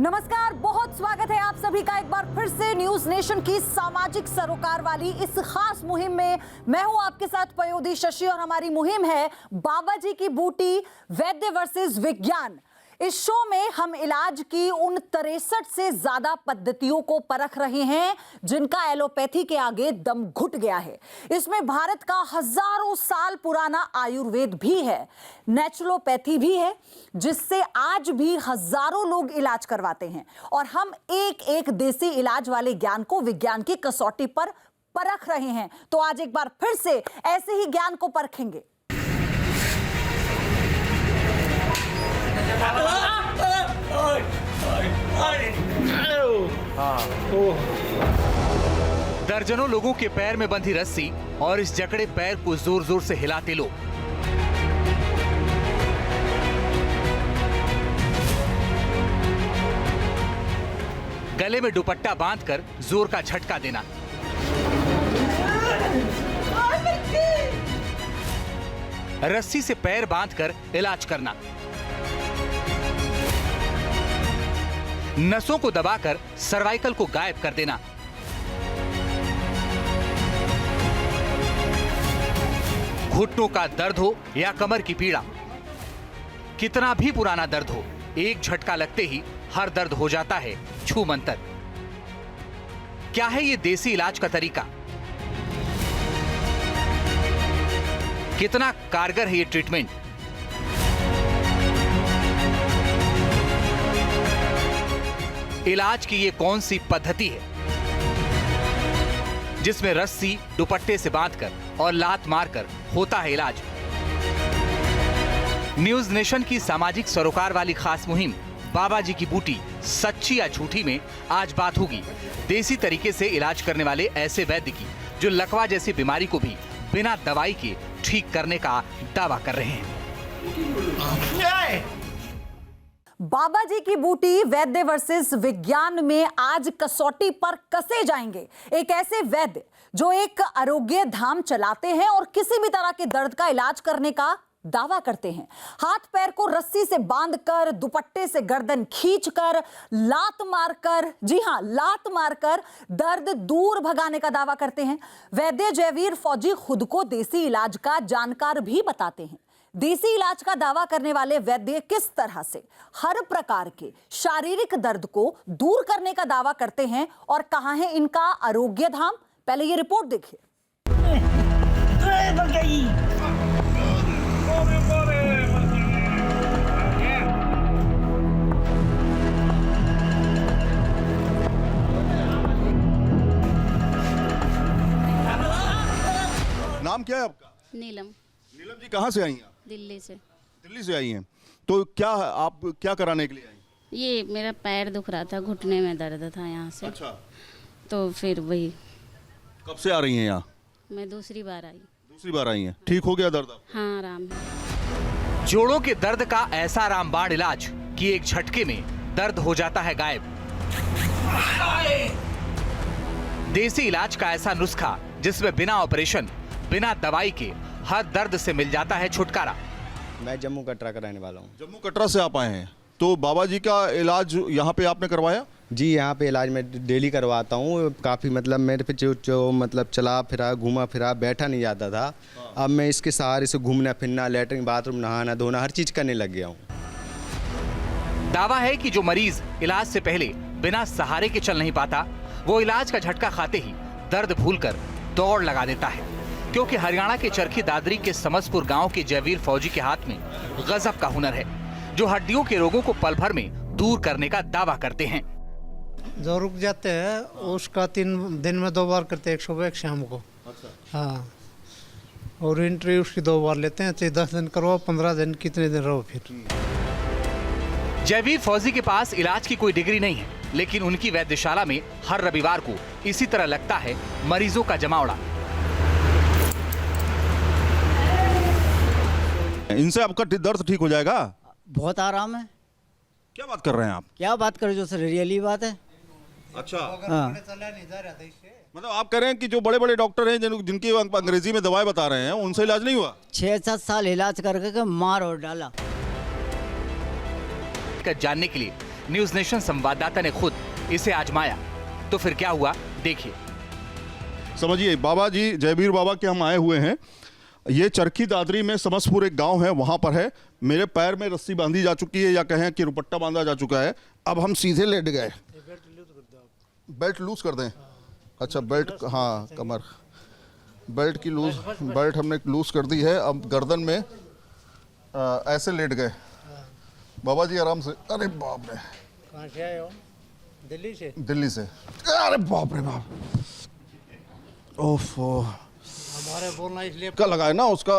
नमस्कार, बहुत स्वागत है आप सभी का एक बार फिर से न्यूज नेशन की सामाजिक सरोकार वाली इस खास मुहिम में। मैं हूं आपके साथ पयोधी शशि और हमारी मुहिम है बाबा जी की बूटी वैद्य वर्सेस विज्ञान। इस शो में हम इलाज की उन 63 से ज्यादा पद्धतियों को परख रहे हैं जिनका एलोपैथी के आगे दम घुट गया है। इसमें भारत का हजारों साल पुराना आयुर्वेद भी है, नेचुरोपैथी भी है, जिससे आज भी हजारों लोग इलाज करवाते हैं। और हम एक एक देसी इलाज वाले ज्ञान को विज्ञान की कसौटी पर परख रहे हैं। तो आज एक बार फिर से ऐसे ही ज्ञान को परखेंगे। दर्जनों लोगों के पैर में बंधी रस्सी और इस जकड़े पैर को जोर जोर से हिलाते लोग। गले में दुपट्टा बांधकर जोर का झटका देना, रस्सी से पैर बांधकर इलाज करना, नसों को दबाकर सर्वाइकल को गायब कर देना, घुटनों का दर्द हो या कमर की पीड़ा, कितना भी पुराना दर्द हो, एक झटका लगते ही हर दर्द हो जाता है छू मंतर। क्या है ये देसी इलाज का तरीका? कितना कारगर है ये ट्रीटमेंट? इलाज की ये कौन सी पद्धति है जिसमें रस्सी दुपट्टे से बांधकर और लात मारकर होता है इलाज? न्यूज नेशन की सामाजिक सरोकार वाली खास मुहिम बाबा जी की बूटी सच्ची या झूठी में आज बात होगी देसी तरीके से इलाज करने वाले ऐसे वैद्य की जो लकवा जैसी बीमारी को भी बिना दवाई के ठीक करने का दावा कर रहे हैं। बाबा जी की बूटी वैद्य वर्सेस विज्ञान में आज कसौटी पर कसे जाएंगे एक ऐसे वैद्य जो एक आरोग्य धाम चलाते हैं और किसी भी तरह के दर्द का इलाज करने का दावा करते हैं। हाथ पैर को रस्सी से बांधकर, दुपट्टे से गर्दन खींचकर, लात मारकर, जी हां, लात मारकर दर्द दूर भगाने का दावा करते हैं। वैद्य जयवीर फौजी खुद को देसी इलाज का जानकार भी बताते हैं। देसी इलाज का दावा करने वाले वैद्य किस तरह से हर प्रकार के शारीरिक दर्द को दूर करने का दावा करते हैं और कहां है इनका आरोग्य धाम, पहले ये रिपोर्ट देखिए। नाम क्या है आपका? नीलम। नीलम जी कहाँ से आई हैं? दिल्ली से। दिल्ली से आई हैं। तो क्या आप क्या कराने के लिए आई? ये मेरा पैर दुख रहा था, घुटने में दर्द था यहाँ से। अच्छा। तो फिर वही। कब से आ रही हैं यहाँ? मैं दूसरी बार आई। दूसरी बार आई हैं। ठीक हो गया दर्द आपको? हाँ, आराम है। जोड़ों के दर्द का ऐसा रामबाण इलाज कि एक झटके में दर्द हो जाता है गायब। देसी इलाज का ऐसा नुस्खा जिसमें बिना ऑपरेशन, बिना दवाई के हर दर्द से मिल जाता है छुटकारा। मैं जम्मू कटरा का रहने वाला हूँ। जम्मू कटरा से आप आए हैं, तो बाबा जी का इलाज यहाँ पे आपने करवाया? जी, यहाँ पे इलाज मैं डेली करवाता हूँ। काफ़ी मतलब मेरे पे जो मतलब चला फिरा, घूमा फिरा, बैठा नहीं जाता था। अब मैं इसके सहारे से घूमना फिरना, लैट्रिन बाथरूम, नहाना धोना हर चीज़ करने लग गया हूँ। दावा है कि जो मरीज इलाज से पहले बिना सहारे के चल नहीं पाता, वो इलाज का झटका खाते ही दर्द भूलकर दौड़ लगा देता है। क्योंकि हरियाणा के चरखी दादरी के समसपुर गांव के जयवीर फौजी के हाथ में गजब का हुनर है, जो हड्डियों के रोगों को पल भर में दूर करने का दावा करते हैं। जो रुक जाते हैं उसका 3 दिन में 2 बार करते हैं, एक सुबह एक शाम को। अच्छा। हाँ, और एंट्री उसकी 2 बार लेते हैं। चाहे 10 दिन करवाओ, 15 दिन, कितने दिन रहो। फिर जयवीर फौजी के पास इलाज की कोई डिग्री नहीं है, लेकिन उनकी वैद्यशाला में हर रविवार को इसी तरह लगता है मरीजों का जमावड़ा। इनसे आपका दर्द ठीक हो जाएगा? बहुत आराम है। क्या बात कर रहे हैं आप? क्या बात कर रहे हो सर, रियली बात है। अच्छा। हाँ। मतलब आप कह रहे हैं कि जो बड़े बड़े डॉक्टर हैं जिनकी अंग्रेजी में दवाएं बता रहे हैं, उनसे इलाज नहीं हुआ? 6-7 साल इलाज करके मार और डाला। जानने के लिए न्यूज नेशन संवाददाता ने खुद इसे आजमाया। तो फिर क्या हुआ, देखिए। समझिए, बाबा जी जयवीर बाबा के हम आए हुए हैं। ये चरखी दादरी में समसपुर एक गांव है, वहां पर है। मेरे पैर में रस्सी बांधी जा चुकी है, या कहें कि रुपट्टा बांधा जा चुका है। अब हम सीधे लेट गए। बेल्ट लूज कर दें? अच्छा, बेल्ट, हाँ, कमर बेल्ट की लूज, बेल्ट हमने लूज कर दी है। अब गर्दन में ऐसे लेट गए। बाबा जी आराम से। अरे बाप रे, कहाँ से आए हो? दिल्ली से? दिल्ली से। अरे बाप रे बाप, ओफो, हमारे बोलना इसलिए का लगा है ना उसका।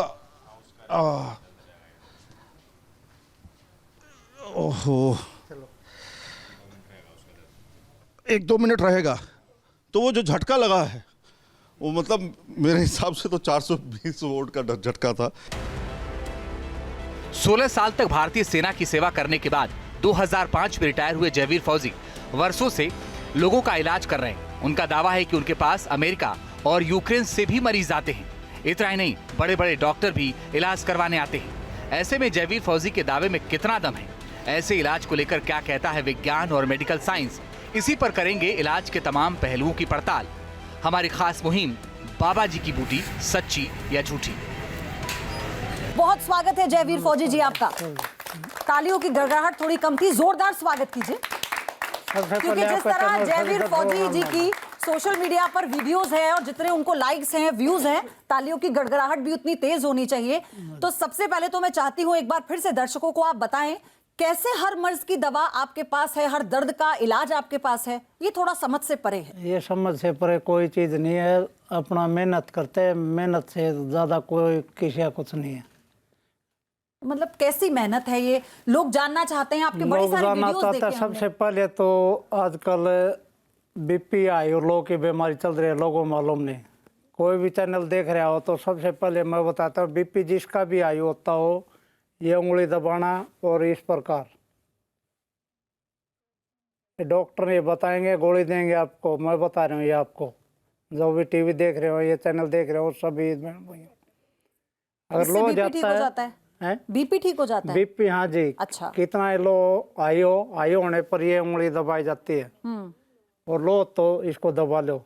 ओहो, 1-2 मिनट रहेगा। तो वो जो झटका लगा है, वो मतलब मेरे हिसाब से तो 420 वोल्ट का झटका था। 16 साल तक भारतीय सेना की सेवा करने के बाद 2005 में रिटायर हुए जयवीर फौजी वर्षों से लोगों का इलाज कर रहे हैं। उनका दावा है कि उनके पास अमेरिका और यूक्रेन से भी मरीज आते हैं। इतना ही नहीं, बड़े बड़े डॉक्टर भी इलाज करवाने आते हैं। ऐसे में जयवीर फौजी के दावे में कितना दम है, ऐसे इलाज को लेकर क्या कहता है विज्ञान और मेडिकल साइंस, इसी पर करेंगे इलाज के तमाम पहलुओं की पड़ताल। हमारी खास मुहिम बाबा जी की बूटी, सच्ची या झूठी। बहुत स्वागत है जयवीर फौजी जी आपका। तालियों की गड़गड़ाहट थोड़ी कम थी, जोरदार स्वागत कीजिए। क्योंकि जिस तरह जयवीर फौजी जी की सोशल मीडिया पर वीडियोस है और जितने उनको लाइक्स हैं, व्यूज हैं, तालियों की गड़गड़ाहट भी उतनी तेज होनी चाहिए। तो सबसे पहले तो मैं चाहती हूं एक बार फिर से दर्शकों को आप बताएं, कैसे हर मर्ज की दवा आपके पास है, हर दर्द का इलाज आपके पास है? ये थोड़ा समझ से परे है। ये समझ से परे कोई चीज़ नहीं है। अपना मेहनत करते हैं, मेहनत से ज़्यादा कोई किसी का कुछ नहीं है। मतलब कैसी मेहनत है ये, लोग जानना चाहते हैं। आपके बड़े लोग सारे जानना वीडियोस चाहते देखे हैं। हमने। सबसे पहले तो आजकल बीपी आई और लोगों की बीमारी चल रही है, लोगों मालूम नहीं। कोई भी चैनल देख रहा हो तो सबसे पहले मैं बताता हूँ, बीपी जिसका भी आई होता हो, ये उंगली दबाना और इस प्रकार। डॉक्टर ये बताएंगे, गोली देंगे आपको। मैं बता रहा हूँ ये आपको, जो भी टीवी देख रहे हो, ये चैनल देख रहे हो, सभी अगर इससे लो बीपी ठीक हो जाता है? बीपी ठीक हो जाता है? बीपी, हाँ जी। अच्छा। कितना लो आई होने पर ये उंगली दबाई जाती है। और लो तो इसको दबा लो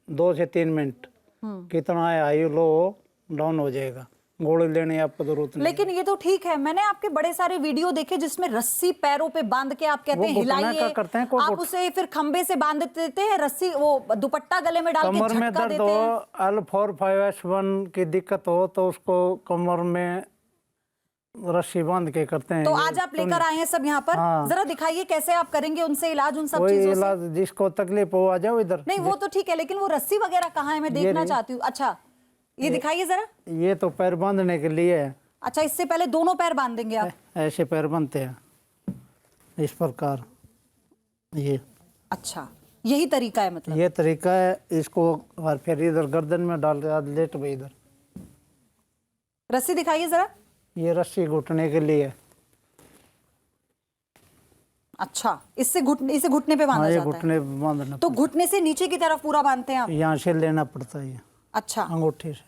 2 से 3 मिनट। कितना आई लो डाउन हो जाएगा, गोली लेने आपको जरूरत नहीं। लेकिन ये तो ठीक है, मैंने आपके बड़े सारे वीडियो देखे जिसमें रस्सी पैरों पे बांध के आप कहते हैं हिलाइए, आप उसे फिर खंबे से बांध देते हैं रस्सी, वो दुपट्टा गले में डाल के कमर में झटका दर्द देते हैं। हो, L4-5S1 की दिक्कत हो तो उसको कमर में रस्सी बांध के करते हैं। तो आज आप लेकर आए हैं सब यहाँ पर। हाँ। जरा दिखाइए कैसे आप करेंगे उनसे इलाज, उन सब कोई चीजों इलाज से। जिसको तकलीफ हो आ जाओ इधर। नहीं वो तो ठीक है, लेकिन वो रस्सी वगैरह कहाँ है, मैं देखना चाहती हूँ। अच्छा, ये दिखाइए जरा। ये तो पैर बांधने के लिए है। अच्छा, इससे पहले दोनों पैर बांध देंगे आप? ऐसे पैर बांधते हैं इस प्रकार। ये अच्छा, यही तरीका है मतलब? ये तरीका है। इसको और फिर इधर गर्दन में डाल दे, लेट भाई इधर। रस्सी दिखाइए जरा। ये रस्सी घुटने के लिए। अच्छा, इसे घुटने पे बांधा हाँ, ये जाता है? घुटने पे बांधना। तो घुटने से नीचे की तरफ पूरा बांधते हैं आप? यहाँ से लेना पड़ता है ये। अच्छा, अंगूठे से।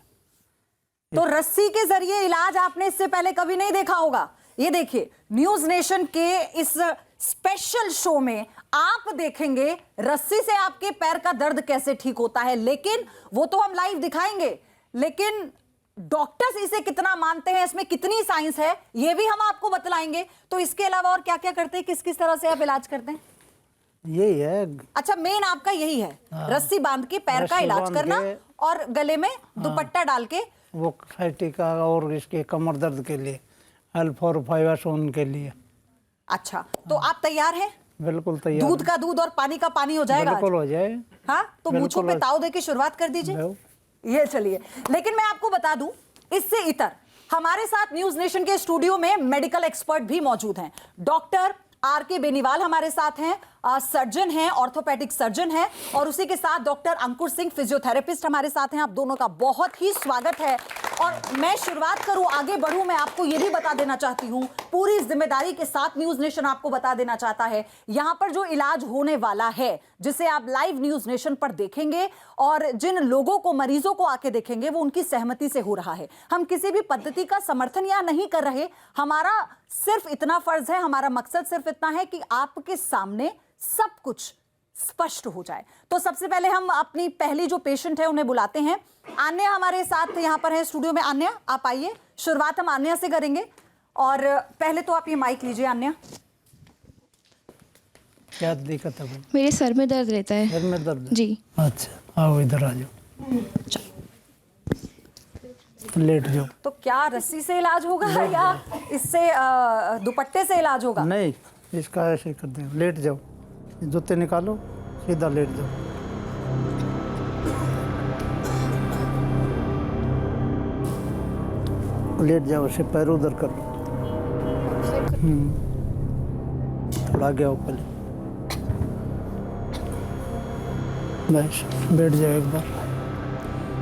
तो रस्सी के जरिए इलाज आपने इससे पहले कभी नहीं देखा होगा। ये देखिए, न्यूज नेशन के इस स्पेशल शो में आप देखेंगे रस्सी से आपके पैर का दर्द कैसे ठीक होता है। लेकिन वो तो हम लाइव दिखाएंगे, लेकिन डॉक्टर्स इसे कितना मानते हैं, इसमें कितनी साइंस है, ये भी हम आपको बतलाएंगे। तो इसके अलावा और क्या क्या करते हैं, किस किस तरह से आप इलाज करते हैं? यही है। अच्छा, मेन आपका यही है, रस्सी बांध के पैर का रस्सी इलाज बांध करना के, और गले में दुपट्टा डाल के वो साइटिका और इसके कमर दर्द के लिए, L4-5S1 के लिए। अच्छा, तो आप तैयार हैं? बिल्कुल तैयार। दूध का दूध और पानी का पानी हो जाएगा? बिल्कुल हो जाए। हाँ, तो मूंछों पे ताव दे के शुरुआत कर दीजिए। ये चलिए, लेकिन मैं आपको बता दूं, इससे इतर हमारे साथ न्यूज नेशन के स्टूडियो में मेडिकल एक्सपर्ट भी मौजूद हैं। डॉक्टर आर के बेनीवाल हमारे साथ हैं, सर्जन हैं, ऑर्थोपेडिक सर्जन हैं, और उसी के साथ डॉक्टर अंकुर सिंह फिजियोथेरेपिस्ट हमारे साथ हैं। आप दोनों का बहुत ही स्वागत है। और मैं शुरुआत करूं, आगे बढ़ूं, मैं आपको ये भी बता देना चाहती हूं, पूरी जिम्मेदारी के साथ न्यूज नेशन आपको बता देना चाहता है, यहां पर जो इलाज होने वाला है, जिसे आप लाइव न्यूज नेशन पर देखेंगे और जिन लोगों को, मरीजों को आके देखेंगे, वो उनकी सहमति से हो रहा है। हम किसी भी पद्धति का समर्थन या नहीं कर रहे, हमारा सिर्फ इतना फर्ज है, हमारा मकसद सिर्फ इतना है कि आपके सामने सब कुछ स्पष्ट हो जाए। तो सबसे पहले हम अपनी पहली जो पेशेंट है उन्हें बुलाते हैं। आन्या हमारे साथ यहाँ पर है स्टूडियो में। आन्या, आप आइए। शुरुआत हम आन्या से करेंगे, और पहले तो आप ये माइक लीजिए। आन्या, क्या दिक्कत है? मेरे सर में दर्द रहता है। सर में दर्द? जी। अच्छा, आओ इधर आ जाओ, लेट जाओ। तो क्या रस्सी से इलाज होगा या इससे दुपट्टे से इलाज होगा? नहीं, इसका ऐसे कर दें, लेट जाओ, जूते निकालो, सीधा लेट जाओ। लेट जाओ, से पैर उधर कर लो। थोड़ा आगे आओ पहले, बस बैठ जाओ एक बार।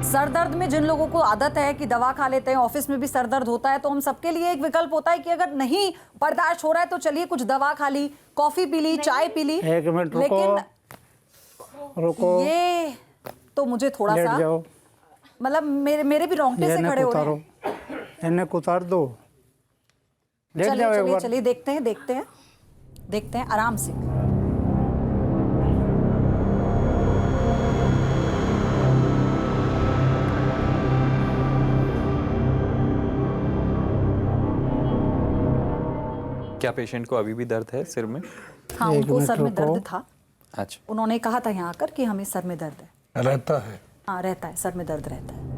सर दर्द में जिन लोगों को आदत है कि दवा खा लेते हैं, ऑफिस में भी सर दर्द होता है, तो हम सबके लिए एक विकल्प होता है कि अगर नहीं बर्दाश्त हो रहा है तो चलिए कुछ दवा खा ली, कॉफी पी ली, चाय पी ली। एक मिनट रुको, लेकिन रुको, ये तो मुझे थोड़ा लेट सा, जाओ। मतलब मेरे भी रोंगटे से खड़े हो रहे हैं। इन्हें उतार दो, लेट चलिए जाओ एक चलिए बार। चलिए, देखते हैं आराम से। क्या पेशेंट को अभी भी दर्द है सिर में? हाँ, एक उनको मिनट सर में रुको। दर्द था। अच्छा, उन्होंने कहा था यहाँ आकर कि हमें सर में दर्द है। रहता है। हाँ, रहता है, सर में दर्द रहता है।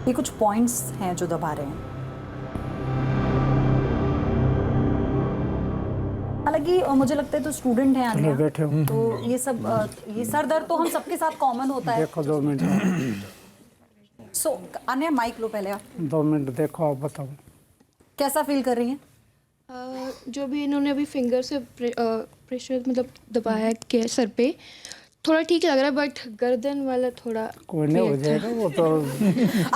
ये कुछ पॉइंट्स हैं जो दबा रहे हैं। हालांकि मुझे लगता है तो स्टूडेंट हैं आन्या, बैठे हो। तो ये सब ये सर दर्द तो हम सबके साथ कॉमन होता है। देखो 2 मिनट। सो आन्या, माइक लो पहले आप। 2 मिनट देखो, आप बताओ कैसा फील कर रही हैं? जो भी इन्होंने अभी फिंगर से प्रेशर मतलब दबाया है सर पे, थोड़ा ठीक लग रहा है, बट गर्दन वाला थोड़ा कोई नहीं हो जाएगा वो तो।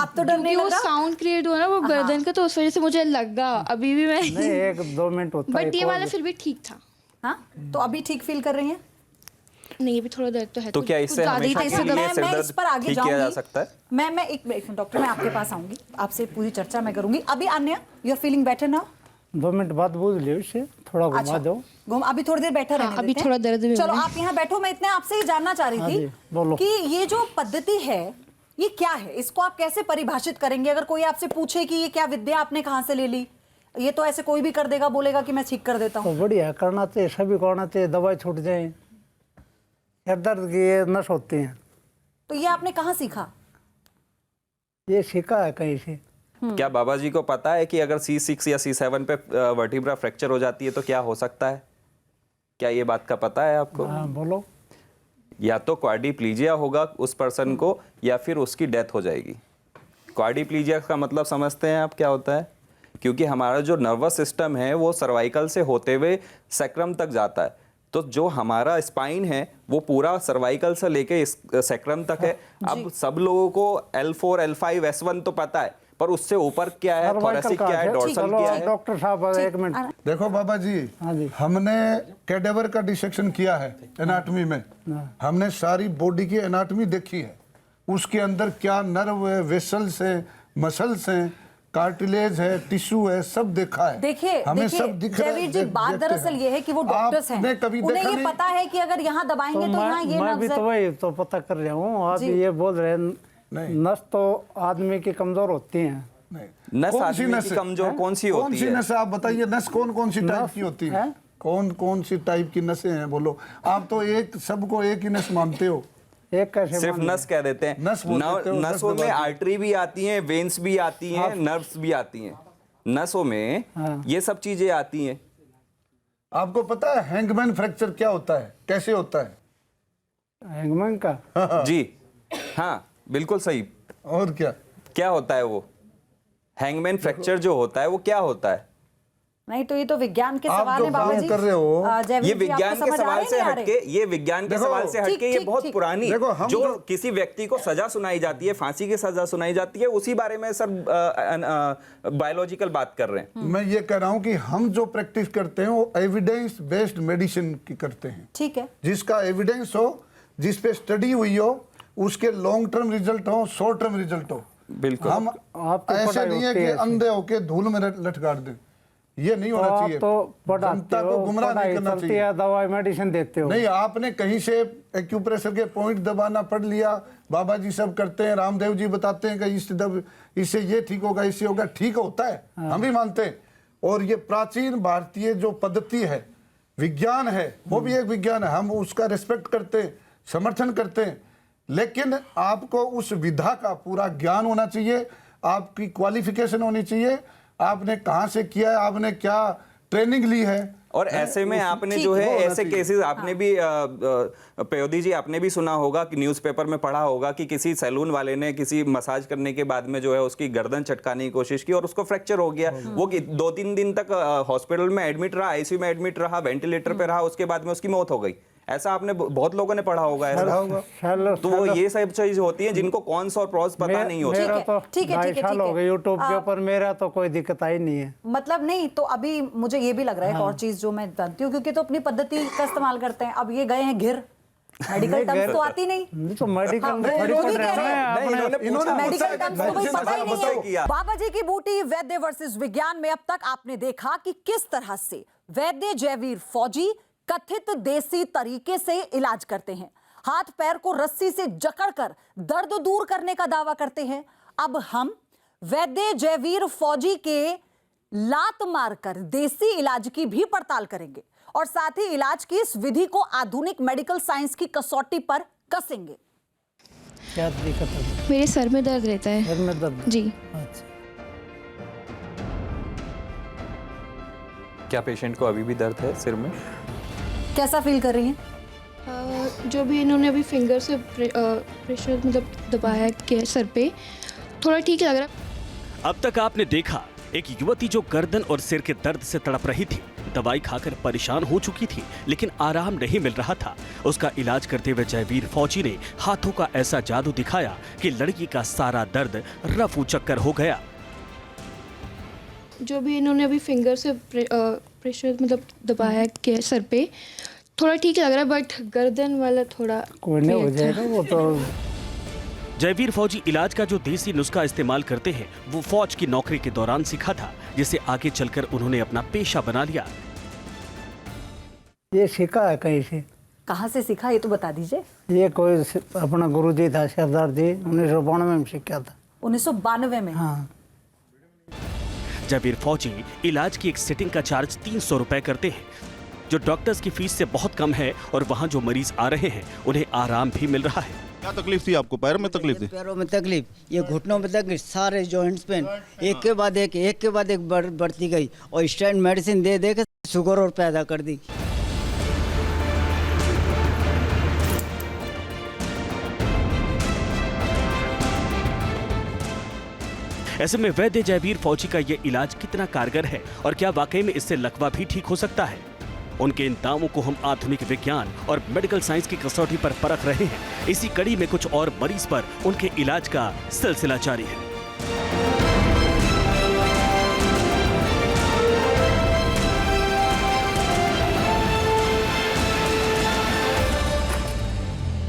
अब तो डर नहीं वो लग रहा? साउंड क्रिएट हुआ ना वो गर्दन का, तो उस वजह से मुझे लगा अभी भी मैं नहीं, 1-2 मिनट होता है। बट ये वाला फिर भी ठीक था। हाँ, तो अभी ठीक फील कर रही हैं? नहीं, अभी थोड़ा दर्द तो है। तो क्या इससे ज़्यादा ही हमेशा तेज के से लिए दबाया। सिर मैं दर्द इस पर आगे ठीक किया जा जाऊंगी। सकता है? मैं एक मिनट डॉक्टर, मैं आपके पास आऊंगी, आपसे पूरी चर्चा मैं करूंगी। अभी Anya, you are feeling better now? 2 minute बाद बूझ लियो, इससे थोड़ा घुमा दो। अभी थोड़ी देर बैठा रहने अभी देते हैं। थोड़ा दर्द भी हो चलो रहा है। आप यहाँ बैठो। मैं इतने आपसे ही जानना चाह रही हाँ थी जी, बोलो। कि ये जो पद्धति है ये क्या है, इसको आप कैसे परिभाषित करेंगे? अगर कोई आपसे पूछे कि ये क्या विद्या आपने कहाँ से ले ली, ये तो ऐसे कोई भी कर देगा, बोलेगा कि मैं ठीक कर देता हूँ। तो बढ़िया करना चाहिए, सभी को आना चाहिए, दवाई छूट जाए। सिर दर्द की ये नस होती हैं। तो ये आपने कहाँ सीखा? ये सीखा है कहीं से। क्या बाबा जी को पता है कि अगर C6 या C7 पे वर्टिब्रा फ्रैक्चर हो जाती है तो क्या हो सकता है? क्या ये बात का पता है आपको? हाँ, बोलो। या तो क्वाड्रिप्लीजिया होगा उस पर्सन को, या फिर उसकी डेथ हो जाएगी। क्वाड्रिप्लीजिया का मतलब समझते हैं आप क्या होता है? क्योंकि हमारा जो नर्वस सिस्टम है वो सर्वाइकल से होते हुए सैक्रम तक जाता है, तो जो हमारा स्पाइन है वो पूरा सर्वाइकल से लेके सैक्रम तक है। अब सब लोगों को L4, L5, S1 तो पता है, पर उससे ऊपर क्या है, थोरेसिक क्या है, डोर्सल क्या है? डॉक्टर साहब 1 मिनट। देखो बाबा जी, हाँ जी। हमने कैडेवर का डिसेक्शन किया है एनाटॉमी में। हमने सारी बॉडी की एनाटॉमी देखी है। उसके अंदर क्या नर्व है, वेसल्स हैं, मसल्स हैं, कार्टिलेज है, टिश्यू है, सब देखा है। देखिए हमें सब दिख रहा है। जयवीर जी, बात दरअसल ये है कि वो डॉक्टर्स हैं, उन्हें ये पता है कि अगर यहाँ दबाएंगे तो यहाँ ये मैं भी नब्ज तो है। वही तो पता कर रहा हूँ। आप जी। ये बोल रहे हैं नहीं। नस तो आदमी की कमजोर होती हैं। नहीं। नस कौन सी आदमी नस की है? कमजोर कौन सी कौन होती सी है? नस है? आप बताइए, नस कौन कौन सी टाइप की होती है? कौन सी टाइप की नसें हैं, बोलो। आप तो एक सबको एक ही नस मानते हो। एक कैसे सिर्फ मान नस कह देते हैं। नस बोल देते हो, नस नसों में दबाते हो। आर्टरी भी आती हैं, वेन्स भी आती हैं, नर्व्स भी आती हैं। नसों में हाँ। ये सब चीजें आती हैं। आपको पता है हैंगमैन फ्रैक्चर क्या होता है, कैसे होता है? हैंगमैन का जी हाँ बिल्कुल सही। और क्या होता है वो हैंगमैन फ्रैक्चर जो होता है वो क्या होता है? नहीं तो ये तो विज्ञान के आप सवाल जो है बाबा काम जी। कर रहे हो, जयवीर ये जी, विज्ञान आपको के समझ आ सवाल रहे से नहीं आ रहे? हटके, ये विज्ञान के देखो, सवाल से ठीक, हटके ये ठीक, बहुत ठीक। पुरानी, देखो, हम जो जो- किसी व्यक्ति को सजा सुनाई जाती है, फांसी की सजा सुनाई जाती है, उसी बारे में सर बायोलॉजिकल बात कर रहे हैं। मैं ये कह रहा हूँ कि हम जो प्रैक्टिस करते हैं वो एविडेंस बेस्ड मेडिसिन की करते हैं, ठीक है। जिसका एविडेंस हो, जिस पे स्टडी हुई हो, उसके लॉन्ग टर्म रिजल्ट हो, शॉर्ट टर्म रिजल्ट हो। बिल्कुल। हम आपको ऐसे पढ़ाई नहीं है होती कि है ऐसे। अंधे होके धूल में लटका दें, ये नहीं होना आप चाहिए। तो पढ़ाते जनता को हो, गुमराह नहीं पढ़ाई करना चलती चाहिए। है, दवाई मेडिसिन देते हो। नहीं, आपने कहीं से एक्यूप्रेशर के पॉइंट दबाना पढ़ लिया, बाबा जी सब करते हैं, रामदेव जी बताते हैं कि इससे ये ठीक होगा, इससे होगा, ठीक होता है, हम भी मानते हैं। और ये प्राचीन भारतीय जो पद्धति है, विज्ञान है, वो भी एक विज्ञान है, हम उसका रिस्पेक्ट करते हैं, समर्थन करते हैं। लेकिन आपको उस विधा का पूरा ज्ञान होना चाहिए, आपकी क्वालिफिकेशन होनी चाहिए, आपने कहाँ से किया है, आपने क्या ट्रेनिंग ली है। और ऐसे में आपने जो है ऐसे केसेस आपने भी पयोधी जी आपने भी सुना होगा कि न्यूज़पेपर में पढ़ा होगा कि किसी सैलून वाले ने किसी मसाज करने के बाद में जो है उसकी गर्दन चटकाने की कोशिश की और उसको फ्रैक्चर हो गया। वो 2-3 दिन तक हॉस्पिटल में एडमिट रहा, आईसीयू में एडमिट रहा, वेंटिलेटर पे रहा, उसके बाद में उसकी मौत हो गई। ऐसा आपने बहुत लोगों ने पढ़ा होगा ऐसा। तो वो ये सब चीज होती है जिनको कौन सा और प्रॉस पता नहीं होता। मेरा तो ठीक है, 2.5 साल हो गए यूट्यूब के ऊपर, मेरा तो कोई दिक्कत आई नहीं है। मतलब नहीं तो अभी मुझे ये भी लग रहा है एक और चीज जो मैं जानती हूँ, क्योंकि तो अपनी पद्धति का इस्तेमाल करते हैं। अब ये गए हैं घिर, मेडिकल टर्म्स तो आती नहीं तो मेडिकल हाँ, वो भी कह रहे हैं। इन्होंने मेडिकल टर्म्स तो कोई पता ही नहीं है। किया। बाबा जी की बूटी वैद्य वर्सेस विज्ञान में अब तक आपने देखा कि किस तरह से वैद्य जयवीर फौजी कथित देसी तरीके से इलाज करते हैं। हाथ पैर को रस्सी से जकड़कर दर्द दूर करने का दावा करते हैं। अब हम वैद्य जयवीर फौजी के लात मारकर देसी इलाज की भी पड़ताल करेंगे और साथ ही इलाज की इस विधि को आधुनिक मेडिकल साइंस की कसौटी पर कसेंगे। क्या दिक्कत है? मेरे सर में दर्द रहता है। सर में दर्द? जी। अच्छा। क्या पेशेंट को अभी भी दर्द है सिर में? कैसा फील कर रही हैं? जो भी इन्होंने अभी फिंगर से प्रेशर मतलब दबाया कि सर पे, थोड़ा ठीक लग रहा है। अब तक आपने देखा एक युवती जो गर्दन और सिर के दर्द से तड़प रही थी, दवाई खाकर परेशान हो चुकी थी, लेकिन आराम नहीं मिल रहा था। उसका इलाज करते हुए जयवीर फौजी ने हाथों का ऐसा जादू दिखाया कि लड़की का सारा दर्द रफू चक्कर हो गया। जो भी इन्होंने अभी फिंगर से प्रेशर मतलब दबाया कि सर पे, थोड़ा ठीक लग रहा है, बट गर्दन वाला थोड़ा कोई नहीं हो जाएगा वो तो। जयवीर फौजी इलाज का जो देसी नुस्खा इस्तेमाल करते हैं वो फौज की नौकरी के दौरान सीखा था, जिसे आगे चलकर उन्होंने अपना पेशा बना लिया। ये सीखा है कहीं से? कहाँ से सीखा ये तो बता दीजिए। ये कोई अपना गुरुजी था, सरदार जी, 1992 में सीखा था। 1992 में? हाँ। जयवीर फौजी इलाज की एक सिटिंग का चार्ज 300 रुपए करते हैं, जो डॉक्टर्स की फीस से बहुत कम है, और वहाँ जो मरीज आ रहे हैं उन्हें आराम भी मिल रहा है। क्या तकलीफ थी आपको? पैर में तकलीफ थी? पैरों में तकलीफ, ये घुटनों में तकलीफ, सारे जॉइंट्स पेन एक के बाद एक बढ़ती गई, और स्टैंड मेडिसिन दे दे के शुगर और पैदा कर दी। ऐसे में वैद्य जयवीर फौजी का ये इलाज कितना कारगर है और क्या वाकई में इससे लकवा भी ठीक हो सकता है? उनके इन दावों को हम आधुनिक विज्ञान और मेडिकल साइंस की कसौटी पर परख रहे हैं। इसी कड़ी में कुछ और मरीज पर उनके इलाज का सिलसिला जारी है।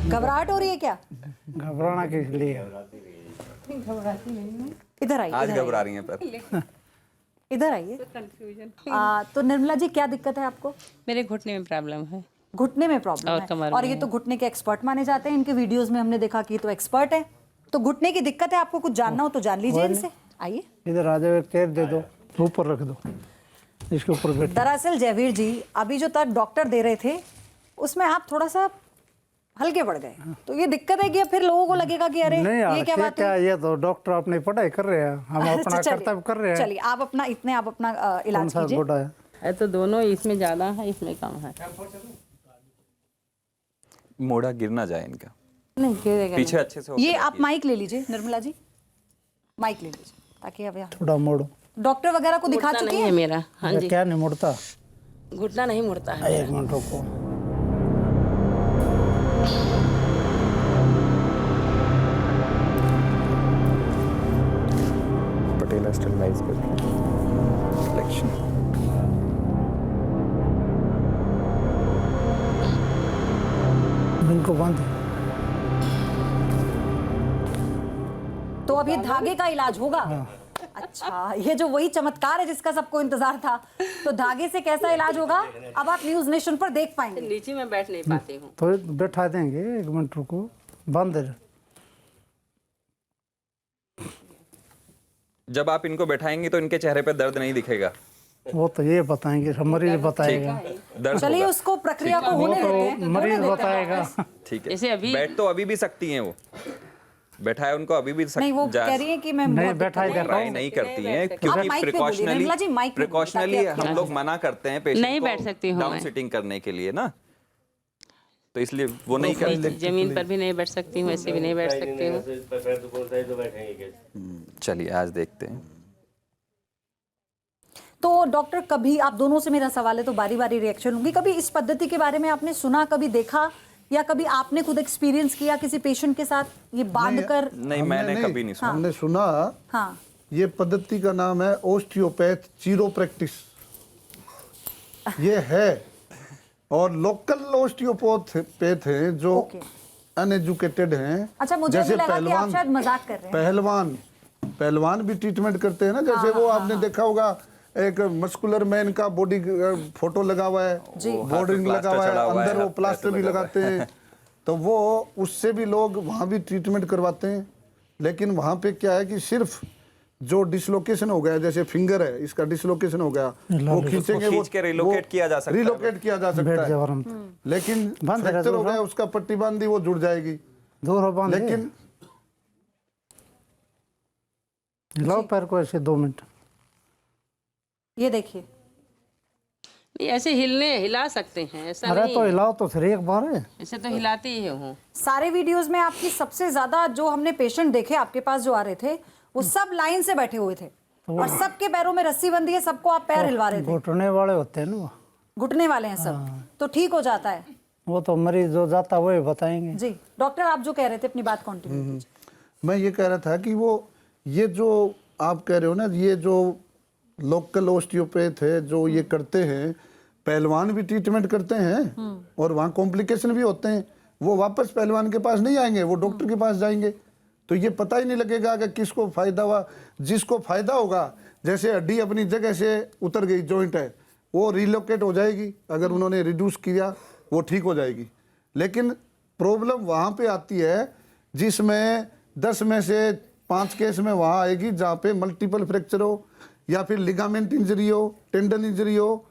घबराहट हो रही है क्या? घबराना किस लिए? इधर आइए। आज घबरा रही हैं पर इधर आइए। तो निर्मला जी क्या दिक्कत है आपको? मेरे घुटने में प्रॉब्लम है। घुटने में प्रॉब्लम और है कमर और में ये तो घुटने के एक्सपर्ट माने जाते हैं। इनके वीडियोस में हमने देखा कि ये तो एक्सपर्ट है। तो घुटने की दिक्कत है, आपको कुछ जानना हो तो जान लीजिए इनसे। आइए इधर आ जाओ, एक चेयर दे दो, ऊपर रख दो, इसके ऊपर बैठो। दरअसल जयवीर जी अभी जो तक डॉक्टर दे रहे थे उसमें आप थोड़ा सा हल्के पड़ गए, तो ये दिक्कत है कि फिर लोगों को लगेगा कि अरे नहीं ये क्या बात है। ये तो डॉक्टर अपनी पढ़ाई कर रहे हैं, हम अपना कर्तव्य कर रहे हैं। चलिए आप अपना इलाज कीजिए। है तो दोनों, इसमें ज़्यादा है, इसमें कम है। मोड़ा गिर ना जाए इनका, नहीं गिरेगा पीछे नहीं। अच्छे से ये आप माइक ले लीजिए निर्मला जी, माइक ले लीजिए ताकि अब यहाँ थोड़ा मोड़ो। डॉक्टर वगैरह को दिखा घुटना चुकी नहीं है है। मेरा। हाँ जी, क्या नहीं मुड़ता? घुटना नहीं मुड़ता है। एक मिनट रुको। पटेला स्टरलाइज करके सिलेक्शन। इनको बांध। तो अब ये धागे का इलाज होगा। अच्छा, ये जो वही चमत्कार है जिसका सबको इंतजार था। तो धागे से कैसा इलाज होगा अब आप न्यूज नेशन पर देख पाएंगे। नीचे में बैठ नहीं पाती हूँ। तो बैठा देंगे, एक मिनट रुको, बंद है। जब आप इनको बैठाएंगे तो इनके चेहरे पे दर्द नहीं दिखेगा। वो तो ये बताएंगे, मरीज बताएगा। दर्द चलिए होगा। उसको प्रक्रिया को वो होने देते हैं। तो मरीज होने देते हैं। बताएगा। ठीक है, जैसे अभी- बैठ तो अभी भी सकती हैं वो, बैठा है उनको अभी भी नहीं, वो कह रही है कि मैं नहीं बहुत बैठा दिक्कत है। देखा ट्राई नहीं करती हैं आप क्योंकि माइक पे बोलिए, निर्मला जी, माइक पे बोलिए, प्रिकॉशनली ताकि आप- हम लोग मना करते हैं पेशेंट नहीं बैठ सकती हूँ डाउन मैं। सिटिंग करने के लिए ना, तो इसलिए वो नहीं करते। जमीन पर भी नहीं बैठ सकती हूँ, ऐसे भी नहीं बैठ सकती हूँ। चलिए आज देखते हैं। तो डॉक्टर, कभी आप दोनों से मेरा सवाल है तो बारी बारी रिएक्शन लूंगी। कभी इस पद्धति के बारे में आपने सुना, कभी देखा, या कभी आपने खुद एक्सपीरियंस किया किसी पेशेंट के साथ ये बांध कर? नहीं, मैंने कभी नहीं सुना। हमने सुना। हाँ, ये पद्धति का नाम है ओस्टियोपैथ चिरोप्रैक्टिस। ये है, और लोकल ओस्टियोपैथ हैं जो अनएजुकेटेड हैं। अच्छा, मुझे जैसे भी लगा कि आप शायद मजाक कर रहे हैं। पहलवान भी ट्रीटमेंट करते हैं ना, जैसे वो आपने देखा होगा एक मस्कुलर मैन का बॉडी फोटो लगा हुआ है, बॉर्डरिंग लगा हुआ है, अंदर वो प्लास्टर भी लगाते हैं। तो वो उससे भी लोग वहाँ भी ट्रीटमेंट करवाते हैं। लेकिन वहाँ पे क्या है कि सिर्फ जो डिसलोकेशन हो गया, जैसे फिंगर है इसका डिसलोकेशन हो गया, वो खींचेंगे, वो खींच के रिलोकेट किया जा सकता है। रिलोकेट किया जा सकता है। लेकिन फ्रैक्चर हो गया, उसका पट्टी बांधी, वो जुड़ जाएगी। लेकिन हिलाओ पैर को ऐसे 2 मिनट। ये देखिए, नहीं, ऐसे हिला सकते हैं, ऐसा अरे नहीं तो है। हिलाओ तो फिर एक बार है। ऐसे तो हिलाती ही हूँ। सारे वीडियोस में आपकी सबसे ज्यादा जो हमने पेशेंट देखे आपके पास जो आ रहे थे, वो सब लाइन से बैठे हुए थे और सबके पैरों में रस्सी बंधी है, सबको आप पैर हिलवा रहे थे। घुटने वाले होते हैं ना वो। घुटने वाले हैं सब, तो ठीक हो जाता है। वो तो मरीज जो जाता है वही बताएंगे। जी डॉक्टर, आप जो कह रहे थे अपनी बात कंटिन्यू कीजिए। मैं ये कह रहा था कि वो ये जो आप कह रहे हो ना, ये जो लोकल ओस्टियोपैथ है जो ये करते हैं, पहलवान भी ट्रीटमेंट करते हैं और वहाँ कॉम्प्लिकेशन भी होते हैं। वो वापस पहलवान के पास नहीं आएंगे, वो डॉक्टर के पास जाएंगे। तो ये पता ही नहीं लगेगा कि किसको फायदा हुआ। जिसको फायदा होगा, जैसे हड्डी अपनी जगह से उतर गई, जॉइंट है, वो रिलोकेट हो जाएगी। अगर उन्होंने रिड्यूस किया, वो ठीक हो जाएगी। लेकिन प्रॉब्लम वहाँ पे आती है जिसमें 10 में से 5 केस में वहाँ आएगी जहाँ पे मल्टीपल फ्रैक्चर हो, या फिर लिगामेंट इंजरी हो, टेंडन इंजरी हो।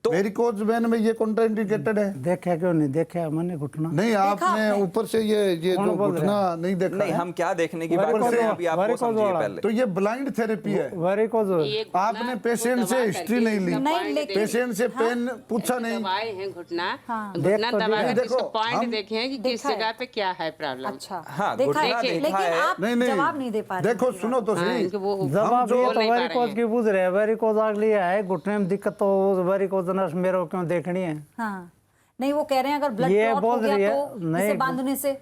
तो वेरिकोज वेन में ये कॉन्ट्राइंडिकेटेड है। देखा क्यों नहीं देखा मैंने घुटना? नहीं, आपने ऊपर से ये जो घुटना नहीं देखा नहीं, है। हम क्या देखने की बात कर रहे हैं अभी, आप वो समझिए पहले। तो ये ब्लाइंड थेरेपी है। वेरिकोज आपने पेशेंट से हिस्ट्री नहीं ली, पेशेंट से पेन पूछा नहीं। दवाई है घुटना, देख घुटना तो दबा दिया। कर देखो, इसका पॉइंट हम- देखे हैं कि किस जगह पे क्या है प्रॉब्लम। अच्छा, हाँ, देखा घुटना है, देखा लेकिन है। आप जवाब नहीं दे पा रहे। देखो सुनो तो हाँ, सही। इनके वो जवाब जो ये बोल तो नहीं पा रहे वेरिकोज हैं। की पूछ रहे हैं। वेरिकोज आग लिया है, घुटने में दिक्कत, तो वेरिकोज नस मेरे को क्यों देखनी है? हाँ, नहीं, वो कह रहे हैं अगर ब्लड ये क्लॉट हो बोल गया रही है, तो इसे नहीं, बांधने से।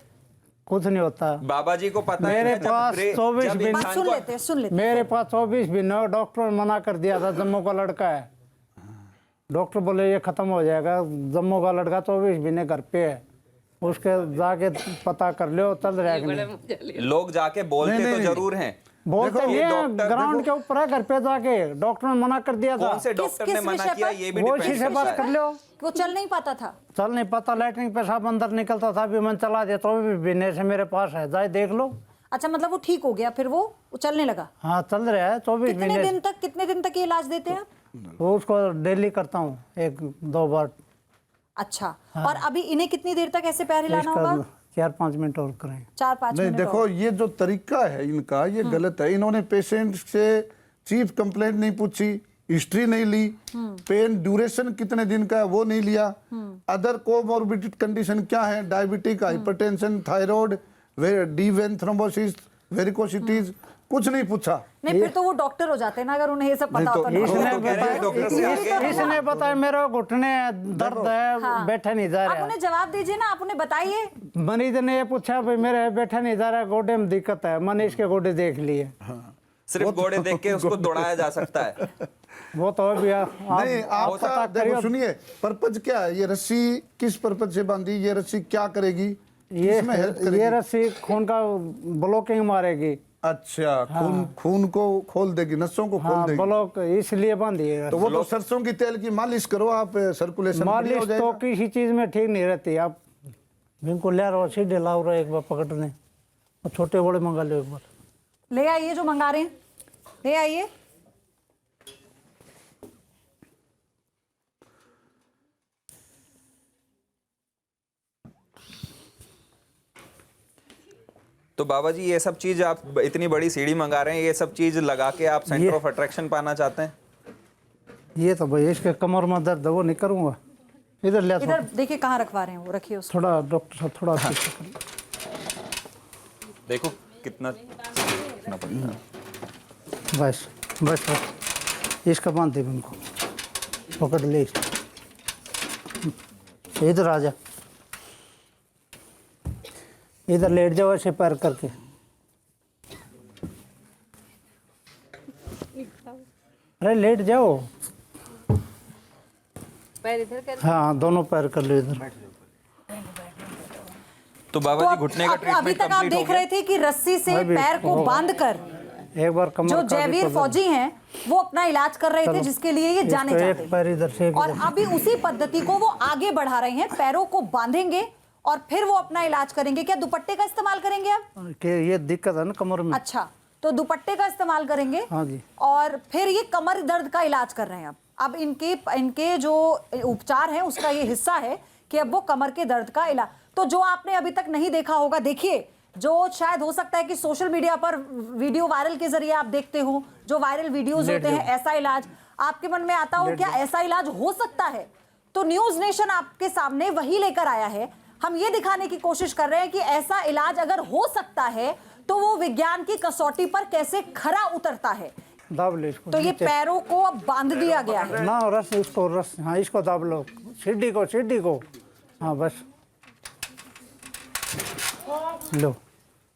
कुछ नहीं होता। बाबा जी को पता मेरे है जब पास 24 दिन- बात सुन लेते हैं, सुन लेते हैं। मेरे पास 24 भी न, डॉक्टर ने मना कर दिया था। जम्मू का लड़का है, डॉक्टर बोले ये खत्म हो जाएगा। जम्मू का लड़का 24 भी ने घर पे है, उसके जाके पता कर लो चल रहा है कि नहीं। लोग जाके बोलते नहीं, तो नहीं, जरूर हैं। बोलते देखो, ये नहीं, डॉक्टर- ग्राउंड के ऊपर है, घर पे जाके डॉक्टर ने मना कर दिया था। कौन से डॉक्टर ने किस मना विषय किया, पर? ये भी वो डिपेंड इसी से बात करता कर है। लो। वो चल नहीं पाता था। चल नहीं पता, लैटरिन पेशाब अंदर निकलता था, भी मैं चला दिया तो भी बिने से मेरे पास है, जाए देख लो। अच्छा, मतलब वो ठीक हो गया, फिर वो चलने लगा। हाँ चल रहा है 24 कितने दिन तक ये इलाज देते हैं आप? वो उसको डेली करता हूँ, 1-2 बार। अच्छा, और अभी इन्हें कितनी देर तक ऐसे पैर हिलाना इसका होगा? 4-5 मिनट और करें। 4-5 नहीं, मिनट देखो और। ये जो तरीका है इनका, ये गलत है। इन्होंने पेशेंट से चीफ कंप्लेंट नहीं पूछी, हिस्ट्री नहीं ली, पेन ड्यूरेशन कितने दिन का है वो नहीं लिया, अदर कोमोर्बिडिटी कंडीशन क्या है, diabetic, hypertension, thyroid, deep vein thrombosis, varicosities, कुछ नहीं पूछा। नहीं फिर तो वो डॉक्टर हो जाते हैं ना, अगर उन्हें ये सब पता होता ना। इसने बताया मेरा घुटने दर्द है, बैठा नहीं जा आप रहा। उन्हें जवाब दीजिए ना, आप उन्हें बताइए। मरीज ने ये पूछा भाई मेरे बैठा नहीं जा रहा, गोडे में दिक्कत है, मैंने इसके गोडे देख लिए। सिर्फ गोड़े देख के उसको दौड़ाया जा सकता है। वो तो अभी नहीं, आपका देखो सुनिए, पर्पज क्या है, ये रस्सी किस पर्पज से बांधी, ये रस्सी क्या करेगी, इसमें हेल्प करेगी? ये रस्सी खून का ब्लॉकिंग मारेगी। अच्छा, खून को खोल देगी, नसों को खोल देगी। ब्लॉक इसलिए बांधी है। तो वो तो सरसों की तेल की मालिश करो आप, सर्कुलेशन मालिश तो किसी चीज में ठीक नहीं रहती। आप इनको ले रहा सीधे लाओ रहा एक बार पकड़ने, और छोटे बड़े मंगा लो एक बार। ले आइए जो मंगा रहे हैं, ले आइए। तो बाबा जी ये सब चीज आप इतनी बड़ी सीढ़ी मंगा रहे हैं, ये सब चीज लगा के आप सेंटर ऑफ अट्रैक्शन पाना चाहते हैं? ये तो भाई इसके कमर में दर्द है, वो नहीं करूंगा। इधर ले, इधर देखिए कहाँ रखवा रहे हैं, वो रखिए उसको। थोड़ा डॉक्टर साहब थोड़ा देखो कितना बस बस बस इसका बांध दे उनको, पकड़ ले। इधर आ जा, इधर लेट जाओ ऐसे पैर करके। अरे लेट जाओ। पैर इधर कर। हाँ दोनों पैर कर लो इधर। तो बाबा जी घुटने का अभी ट्रीटमेंट तक आप कंप्लीट हो देख गया? रहे थे कि रस्सी से अभी पैर को होगा। बांधकर एक बार कमर जो का भी जयवीर कर दो। फौजी हैं वो अपना इलाज कर रहे थे, चलो। जिसके लिए ये जाने इसको जाते एक पैर इधर से एक और इधर। अभी उसी पद्धति को वो आगे बढ़ा रहे हैं। पैरों को बांधेंगे और फिर वो अपना इलाज करेंगे। क्या दुपट्टे का इस्तेमाल करेंगे आप? कि ये दिक्कत है ना कमर में। अच्छा, तो दुपट्टे का इस्तेमाल करेंगे। हाँ जी। और फिर ये कमर दर्द का इलाज कर रहे हैं। अब इनके जो उपचार है उसका ये हिस्सा है कि अब वो कमर के दर्द का इलाज। तो जो आपने अभी तक नहीं देखा होगा, देखिए, जो शायद हो सकता है कि सोशल मीडिया पर वीडियो वायरल के जरिए आप देखते हो, जो वायरल वीडियोस होते हैं, ऐसा इलाज आपके मन में आता हो क्या ऐसा इलाज हो सकता है? तो न्यूज नेशन आपके सामने वही लेकर आया है। हम ये दिखाने की कोशिश कर रहे हैं कि ऐसा इलाज अगर हो सकता है तो वो विज्ञान की कसौटी पर कैसे खरा उतरता है। दाब लो इसको। तो ये पैरों को अब बांध दिया गया है ना, रस इसको, रस, हाँ इसको दाब लो, सीढ़ी को। हाँ बस लो,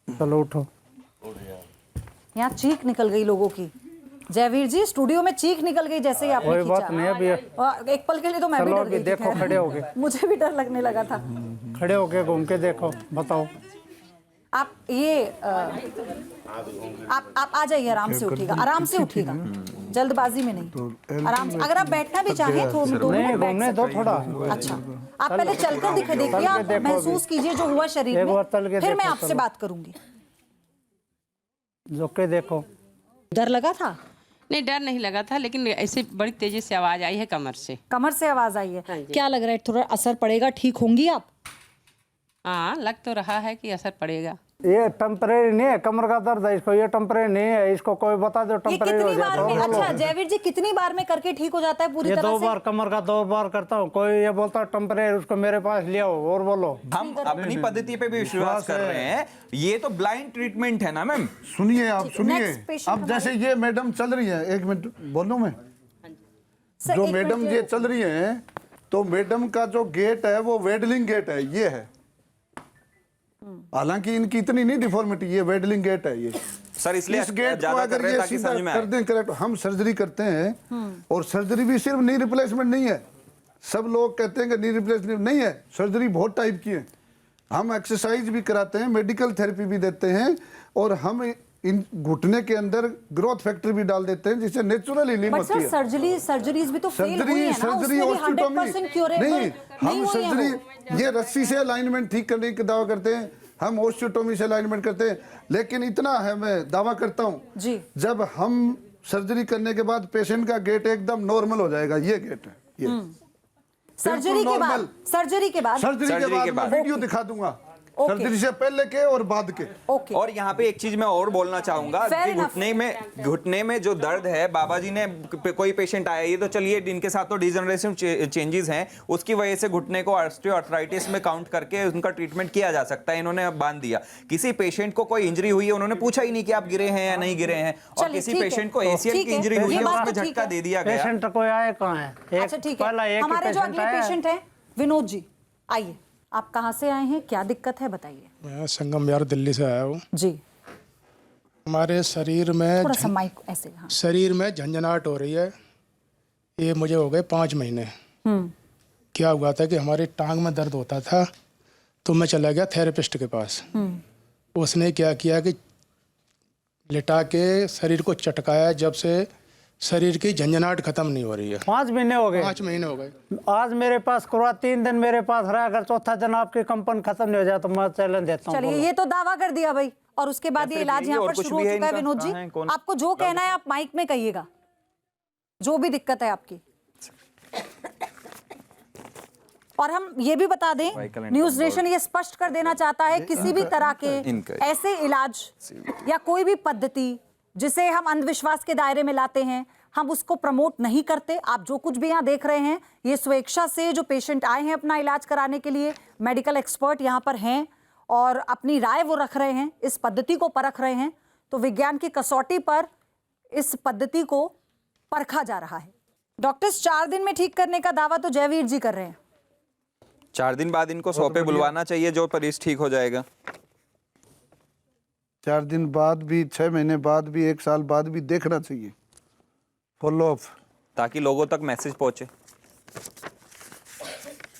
चलो उठो। यहाँ चीख निकल गई लोगों की। जयवीर जी, स्टूडियो में चीख निकल गई जैसे ही आपने कोई खींचा। बात नहीं, अभी एक पल के लिए तो मैं भी चलो डर अभी गई थी, देखो, खैर। खड़े होके। मुझे भी डर लगने लगा था। खड़े होके घूम के देखो, बताओ। आप ये आप आ जाइए, आराम से उठिएगा, आराम से उठिएगा, जल्दबाजी में नहीं, आराम से। अगर आप बैठना भी चाहें तो 2 मिनट बैठ घूमने दो थोड़ा। अच्छा, आप पहले चलकर देखिए, आप महसूस कीजिए जो हुआ शरीर एक में, बार चल के फिर मैं देखो, आपसे चलो। बात करूंगी। झुक के देखो। डर लगा था? नहीं, डर नहीं लगा था, लेकिन ऐसे बड़ी तेजी से आवाज आई है कमर से। कमर से आवाज आई है। हाँ जी। क्या लग रहा है, थोड़ा असर पड़ेगा, ठीक होंगी आप? हाँ, लग तो रहा है कि असर पड़ेगा। ये टेम्परेरी नहीं है, कमर का दर्द है इसको, ये टेम्परेरी नहीं है। इसको कोई बता दो ये टेम्परेरी हो कितनी बार जाता में, है। अच्छा जयवीर जी, कितनी बार में करके ठीक हो जाता है पूरी ये तरह 2 से? बार कमर का 2 बार करता हूँ। कोई ये बोलता है टेम्परेरी, उसको मेरे पास ले आओ और बोलो। हम अपनी पद्धति पे भी विश्वास कर रहे हैं। ये तो ब्लाइंड ट्रीटमेंट है ना मैम। सुनिए, आप सुनिए। Next patient अब जैसे ये मैडम चल रही है, 1 मिनट बोलूं मैं? सर, जो एक मैडम मिनट, ये चल रही है, तो मैडम का जो गेट है वो वेडलिंग गेट है, ये है। हालांकि इनकी इतनी नहीं डिफॉर्मिटी, ये वेडलिंग गेट है। ये सर इसलिए इस गेट को ज्यादा कर अगर रहे ये हैं ताकि सीधा समझ में कर आए। दें करेक्ट, हम सर्जरी करते हैं और सर्जरी भी सिर्फ नी रिप्लेसमेंट नहीं है। सब लोग कहते हैं कि नी रिप्लेसमेंट नहीं है, सर्जरी बहुत टाइप की है। हम एक्सरसाइज भी कराते हैं, मेडिकल थेरेपी भी देते हैं, और हम इन घुटने के अंदर ग्रोथ फैक्टर भी डाल देते हैं, जिससे नेचुरल हीलिंग बट होती सर है। सर्जरीज भी तो फेल हुई है ना, सर्जरी उसमें भी ऑस्टियोटॉमी 100% क्यूरेबल नहीं, हम हुई है वो। सर्जरी ये रस्सी से अलाइनमेंट ठीक करने का दावा करते हैं, हम ऑस्टियोटॉमी से अलाइनमेंट करते हैं। लेकिन इतना है, मैं दावा करता हूँ जी, जब हम सर्जरी करने के बाद पेशेंट का गेट एकदम नॉर्मल हो जाएगा। ये गेट है, ये सर्जरी के बाद सर्जरी के बाद मैं वीडियो दिखा दूंगा। ओके। सर्जरी से पहले के और बाद के। ओके। और यहाँ पे एक चीज मैं और बोलना चाहूंगा Fair कि enough। घुटने में जो दर्द है, बाबा जी ने कोई पेशेंट आया, ये तो चलिए इनके साथ तो डिजनरेटिव चेंजेस हैं, उसकी वजह से घुटने को ऑस्टियोआर्थराइटिस में काउंट करके उनका ट्रीटमेंट किया जा सकता है, इन्होंने अब बांध दिया। किसी पेशेंट को कोई इंजरी हुई है, उन्होंने पूछा ही नहीं कि आप गिरे हैं या नहीं गिरे हैं, और चलिए, किसी ठीक है। पेशेंट को एसीएल ठीक की है। इंजरी हुई ये है, बात उसमें तो ठीक झटका है। दे दिया गया। पेशेंट कोई आए कहाँ है? अच्छा ठीक है, हमारे जो अगले पेशेंट है विनोद जी, आइए, आप कहाँ से आए हैं, क्या दिक्कत है बताइए। मैं संगम यार दिल्ली से आया हूँ जी। हमारे शरीर में थोड़ा सा माइक ऐसे, हाँ। शरीर में झंझनाहट हो रही है, ये मुझे हो गए 5 महीने। क्या हुआ था कि हमारी टांग में दर्द होता था, तो मैं चला गया थेरेपिस्ट के पास। उसने क्या किया कि लिटा के शरीर को चटकाया, जब से शरीर की झंझनाहट खत्म नहीं हो रही है। 5 महीने हो गए। 5 महीने हो गए। आज मेरे पास करवा, 3 दिन मेरे पास रहा, अगर चौथा दिन आपकी कंपन खत्म नहीं हो जाए तो मैं चैलेंज देता हूँ। चलिए, ये तो दावा कर दिया भाई, और उसके बाद ये इलाज यहाँ पर शुरू हो चुका है। विनोद जी, आपको जो कहना है आप माइक में कहिएगा, जो भी दिक्कत है आपकी। और हम ये भी बता दें, न्यूज नेशन ये स्पष्ट कर देना चाहता है, किसी भी तरह के ऐसे इलाज या कोई भी पद्धति जिसे हम अंधविश्वास के दायरे में लाते हैं, हम उसको प्रमोट नहीं करते। आप जो कुछ भी यहाँ देख रहे हैं, ये स्वेच्छा से जो पेशेंट आए हैं अपना इलाज कराने के लिए, मेडिकल एक्सपर्ट यहाँ पर हैं और अपनी राय वो रख रहे हैं, इस पद्धति को परख रहे हैं। तो विज्ञान की कसौटी पर इस पद्धति को परखा जा रहा है। डॉक्टर्स 4 दिन में ठीक करने का दावा तो जयवीर जी कर रहे हैं। 4 दिन बाद इनको 100 पे बुलवाना चाहिए, जो मरीज ठीक हो जाएगा। 4 दिन बाद भी, 6 महीने बाद भी, 1 साल बाद भी देखना चाहिए, फॉलो अप, ताकि लोगों तक मैसेज पहुंचे।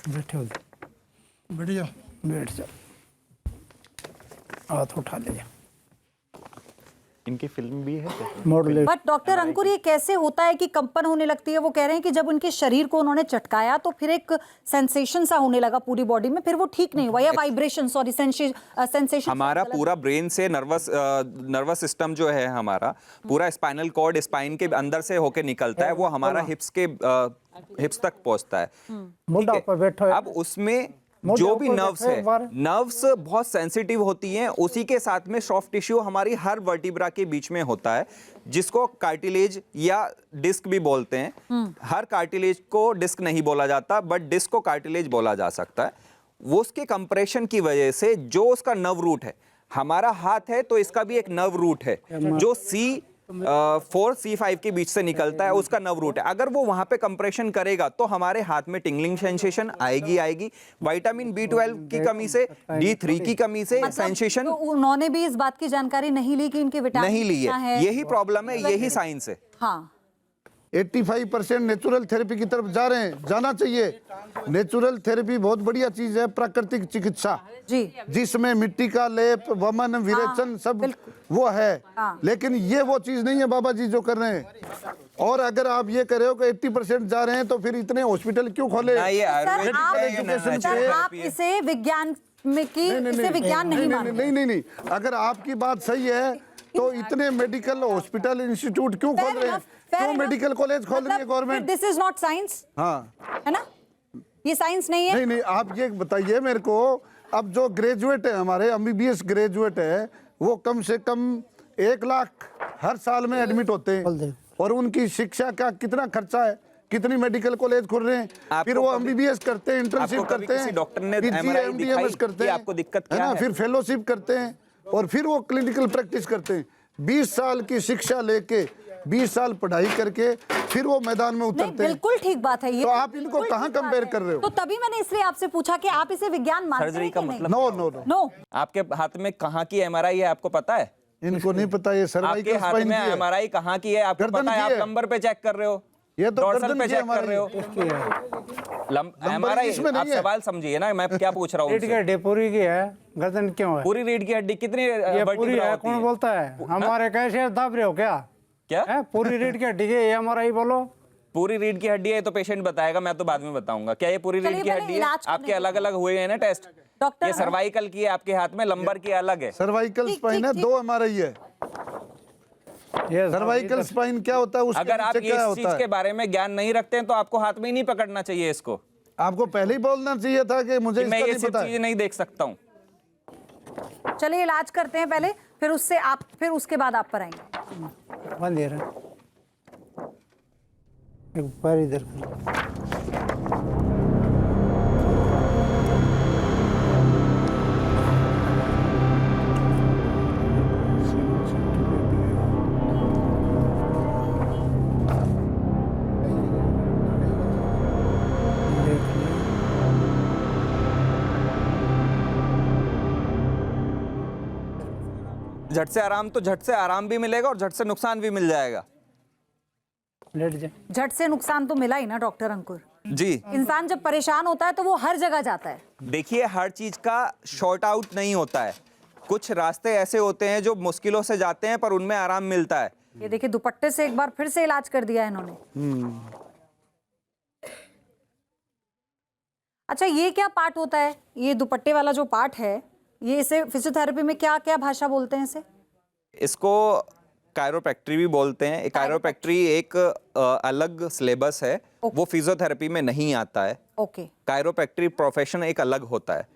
बैठे हो, बढ़िया, बैठ जाओ, हाथ उठा ले। इनकी फिल्म भी है मॉडल। बट डॉक्टर अंकुर, ये कैसे होता है कि कंपन होने लगती है? वो कह रहे हैं कि जब उनके शरीर को उन्होंने चटकाया तो फिर एक सेंसेशन सा होने लगा पूरी बॉडी में, फिर वो ठीक नहीं हुआ, या वाइब्रेशन, सॉरी, सेंसेशन। हमारा पूरा ब्रेन से नर्वस सिस्टम जो है, हमारा पूरा स्पाइनल कॉर्ड स्पाइन के अंदर से होके निकलता है, वो हमारा हिप्स तक पहुंचता है। ठीक है? अब उसमें जो भी नर्व्स है, नर्व्स बहुत सेंसिटिव होती हैं, उसी के साथ में सॉफ्ट टिश्यू हमारी हर वर्टिब्रा के बीच में होता है, जिसको कार्टिलेज या डिस्क भी बोलते हैं। हर कार्टिलेज को डिस्क नहीं बोला जाता, बट डिस्क को कार्टिलेज बोला जा सकता है। वो उसके कंप्रेशन की वजह से जो उसका नर्व रूट है, हमारा हाथ है तो इसका भी एक नर्व रूट है जो C4 C5 के बीच से निकलता है, उसका नर्व रूट है। अगर वो वहां पे कंप्रेशन करेगा तो हमारे हाथ में टिंगलिंग सेंसेशन आएगी। विटामिन B12 की कमी से, D3 की कमी से सेंसेशन। तो उन्होंने भी इस बात की जानकारी नहीं ली कि इनके विटामिन नहीं ली है, यही प्रॉब्लम है, यही साइंस है। हाँ, 85% नेचुरल थेरेपी की तरफ जा रहे हैं, जाना चाहिए। नेचुरल थेरेपी बहुत बढ़िया चीज है, प्राकृतिक चिकित्सा जी, जिसमें मिट्टी का लेप, वमन, विरेचन सब वो है। लेकिन ये वो चीज नहीं है बाबा जी जो कर रहे हैं। और अगर आप ये कर रहे हो कि 80% जा रहे हैं, तो फिर इतने हॉस्पिटल क्यों खोले? सर, आप इसे विज्ञान में की, इसे विज्ञान नहीं मानते? नहीं, अगर आपकी बात सही है तो इतने मेडिकल हॉस्पिटल इंस्टीट्यूट क्यों खोल रहे हैं? क्यों मेडिकल कॉलेज खोल रही है government? This is not science, हाँ, है ना, ये साइंस नहीं है। नहीं, आप ये बताइए मेरे को, अब जो ग्रेजुएट है, हमारे MBBS ग्रेजुएट है, वो कम से कम 1 लाख हर साल में एडमिट होते हैं, और उनकी शिक्षा का कितना खर्चा है? कितनी मेडिकल कॉलेज खुल रहे हैं, फिर वो MBBS करते हैं, इंटर्नशिप करते हैं, डॉक्टर ने MDMS करते हैं, आपको दिक्कत क्या है? फिर फेलोशिप करते हैं, और फिर वो क्लिनिकल प्रैक्टिस करते हैं। 20 साल की शिक्षा लेके, 20 साल पढ़ाई करके फिर वो मैदान में उतरते हैं। बिल्कुल ठीक बात है ये। तो आप इनको कहाँ कंपेयर कर रहे हो? तो तभी मैंने इसलिए आपसे पूछा कि आप इसे विज्ञान मानते सर्जरी हैं का कि नहीं? मतलब नो। आपके हाथ में कहाँ की MRI है, आपको पता है? इनको नहीं पता। ये सर्वाइकल आपके हाथ स्पाइन में की है। MRI कहाँ की है, आपको पता है? आप नंबर पे चेक कर रहे हो, ये तो डॉर्सल गर्दन पे की चेक कर रहे हो। MRI, इसमें नहीं आप है। सवाल समझिए ना, मैं क्या पूछ रहा हूँ रीढ़ की हड्डी पूरी की है, गर्दन क्यों है? पूरी रीढ़ की हड्डी कितनी ये पूरी वर्टिब्रा है, होती कौन बोलता है? हमारे कैसे दाब रहे हो क्या? क्या पूरी रीढ़ की हड्डी की MRI बोलो। पूरी रीढ़ की हड्डी है तो पेशेंट बताएगा, मैं तो बाद में बताऊंगा। क्या ये पूरी रीढ़ की हड्डी है? आपके अलग अलग हुए हैं ना टेस्ट? ये सर्वाइकल की है आपके हाथ में, लंबर की अलग है। सर्वाइकल स्पाइन है, 2 MRI है। सर्वाइकल स्पाइन क्या होता है? उसके अगर आप नीचे ये क्या इस होता चीज है? के बारे में ज्ञान नहीं रखते हैं तो आपको हाथ में ही नहीं पकड़ना चाहिए इसको। आपको पहले ही बोलना चाहिए था कि मुझे मैं इसका ये नहीं सब पता चीजें नहीं देख सकता हूँ। चलिए इलाज करते हैं पहले, फिर उसके बाद आप पर आएंगे। बंद है एक पैर इधर झट से आराम, तो झट से आराम भी मिलेगा और झट से नुकसान भी मिल जाएगा। लेट जाए। झट से नुकसान तो मिला ही ना डॉक्टर अंकुर जी। इंसान जब परेशान होता है तो वो हर जगह जाता है। देखिए, हर चीज का शॉर्ट आउट नहीं होता है, कुछ रास्ते ऐसे होते हैं जो मुश्किलों से जाते हैं पर उनमें आराम मिलता है। ये देखिए दुपट्टे से एक बार फिर से इलाज कर दिया है इन्होंने। अच्छा, ये क्या पार्ट होता है? ये दुपट्टे वाला जो पार्ट है, ये इसे फिजियोथेरेपी में क्या क्या भाषा बोलते हैं इसे? इसको कायरोप्रैक्टरी भी बोलते हैं। कायरोप्रैक्टरी एक अलग सिलेबस है, वो फिजियोथेरेपी में नहीं आता है। ओके। कायरोप्रैक्टरी प्रोफेशन एक अलग होता है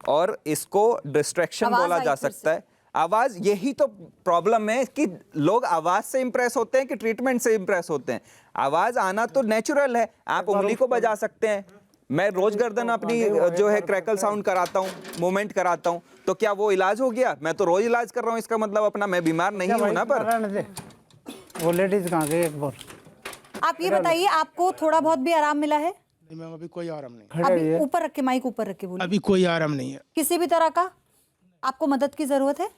और इसको डिस्ट्रैक्शन बोला जा सकता है। आवाज, यही तो प्रॉब्लम है कि लोग आवाज से इंप्रेस होते हैं कि ट्रीटमेंट से इंप्रेस होते हैं। आवाज आना तो नेचुरल है, आप उंगली को बजा सकते हैं। मैं रोज गर्दन अपनी जो है क्रैकल साउंड कराता हूँ, मूवमेंट कराता हूँ, तो क्या वो इलाज हो गया? मैं तो रोज इलाज कर रहा हूँ, इसका मतलब अपना मैं बीमार नहीं हूँ ना। पर वो लेडीज कहाँ गई एक बार? आप ये बताइए, आपको थोड़ा बहुत भी आराम मिला है? नहीं मैम, अभी कोई आराम नहीं। अभी ऊपर रख के, माइक ऊपर रख के बोलिए। अभी कोई आराम नहीं है किसी भी तरह का? आपको मदद की जरूरत है?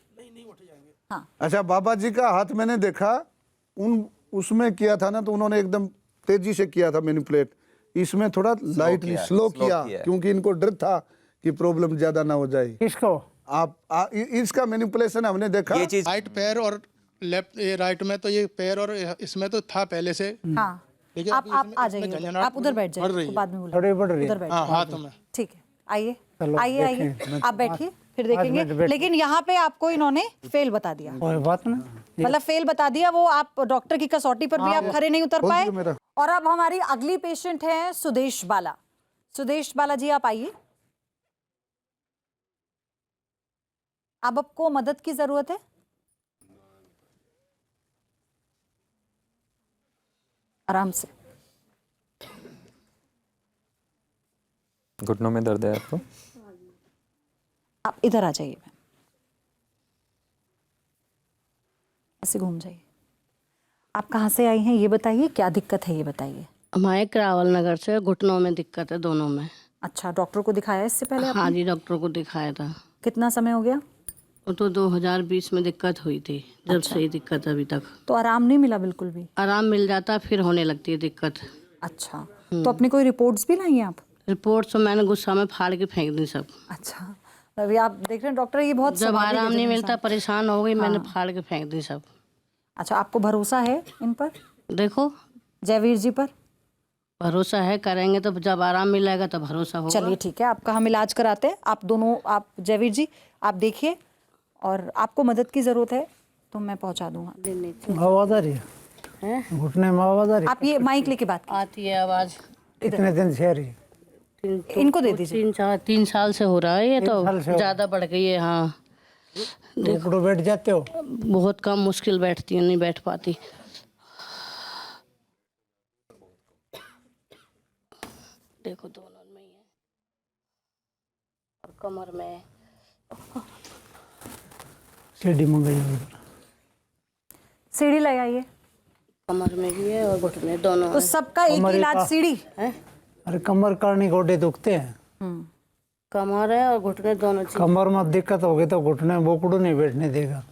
हाँ। अच्छा, बाबा जी का हाथ मैंने देखा, उसमें किया था ना, तो उन्होंने एकदम तेजी से किया था मैनिपुलेट। इसमें थोड़ा लाइटली स्लो किया क्योंकि इनको डर था कि प्रॉब्लम ज्यादा ना हो जाए। किसको? इसका मैनिपुलेशन हमने देखा। ये चीज राइट पैर और लेफ्ट, ये राइट में तो ये पैर और इसमें तो था पहले से। हाँ। आप आ जाइए, आप उधर बैठ जाइए, तो बाद में बोलिए। बढ़ रही उधर बैठ हाँ, हाथों में। ठीक है, आइए आइए, आप बैठिए, फिर देखेंगे। लेकिन यहाँ पे आपको इन्होंने फेल बता दिया। कोई बात ना, मतलब फेल बता दिया, वो आप डॉक्टर की कसौटी पर भी आप खरे नहीं उतर पाए। और अब हमारी अगली पेशेंट है सुदेश बाला। सुदेश बाला जी, आप आइए। अब आपको मदद की जरूरत है? आराम से। घुटनों में दर्द है आपको? आप इधर आ जाइए, ऐसे घूम जाइए। आप कहाँ से आई हैं ये बताइए, क्या दिक्कत है ये बताइए। हमारे करावल नगर से, घुटनों में दिक्कत है दोनों में। अच्छा, डॉक्टर को दिखाया इससे पहले? हाँ जी, डॉक्टर को दिखाया था। कितना समय हो गया? वो तो 2020 में दिक्कत हुई थी, जब से ही दिक्कत अभी तक। तो आराम नहीं मिला बिल्कुल भी? आराम मिल जाता, फिर होने लगती है दिक्कत। अच्छा, तो अपनी कोई रिपोर्ट्स भी लाई हैं आप? रिपोर्ट तो मैंने गुस्सा में फाड़ के फेंक दी सब। अच्छा, अभी आप देख रहे हैं डॉक्टर, ये बहुत जब आराम नहीं मिलता, परेशान हो गई, मैंने फाड़ के फेंक दी सब। अच्छा, आपको भरोसा है इन पर? देखो, जयवीर जी पर भरोसा है, करेंगे तो जब आराम मिलेगा तो भरोसा होगा। चलिए ठीक है, आपका हम इलाज कराते हैं। आप दोनों, आप जयवीर जी आप देखिए, और आपको मदद की जरूरत है तो मैं पहुंचा दूंगा। आवाज आ रही है? घुटने में आवाज आ रही है? आप ये माइक लेके बात आती है आवाज। कितने दिन से आ रही है? इनको दे दीजिए। 3 साल से हो रहा है ये, 3 साल से तो हो। ज्यादा बढ़ गई है। हाँ, देखो बैठ जाते हो? बहुत कम, मुश्किल बैठती है, नहीं बैठ पाती। देखो दोनों में ही है, और कमर में। सीढ़ी मंगाई, सीढ़ी लगाइए। कमर में भी है और घुटने दोनों तो हैं। सबका एक ही इलाज सीढ़ी है? अरे कमर करनी, गोडे दुखते हैं। कमर है और घुटने दोनों चीज। कमर में दिक्कत होगी तो घुटने बोकड़ू नहीं बैठने देगा।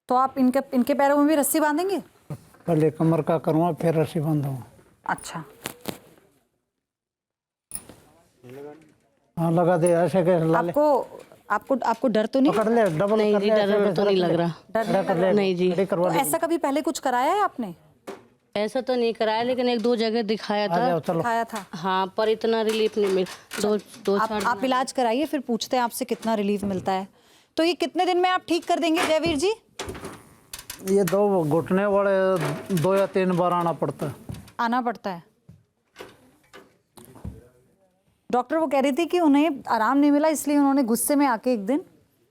तो आप इनके पैरों में भी रस्सी बांधेंगे? पहले कमर का करूँगा, फिर रस्सी बांधूंगा। अच्छा, हाँ लगा दे, ऐसे कैसे ला ले। आपको डर तो नहीं? पकड़ ले, डबल नहीं कर जी, ले, डर ऐसे तो नहीं कैसे लग रख रहा। ले। कर ले, नहीं जी, खड़ी करवा तो ले। ऐसा कभी पहले कुछ कराया है आपने? ऐसा तो नहीं कराया, लेकिन 1-2 जगह दिखाया आ जाओ, था। चलो। खाया था? हाँ, पर इतना रिलीफ नहीं मिला। दो आप इलाज कराइए, फिर पूछते हैं आपसे कितना रिलीफ मिलता है। तो ये कितने दिन में आप ठीक कर देंगे जयवीर जी? ये 2 घुटने वाले 2 या 3 बार आना पड़ता है। आना पड़ता है। डॉक्टर वो कह रही थी कि उन्हें आराम नहीं मिला, इसलिए उन्होंने गुस्से में आके एक दिन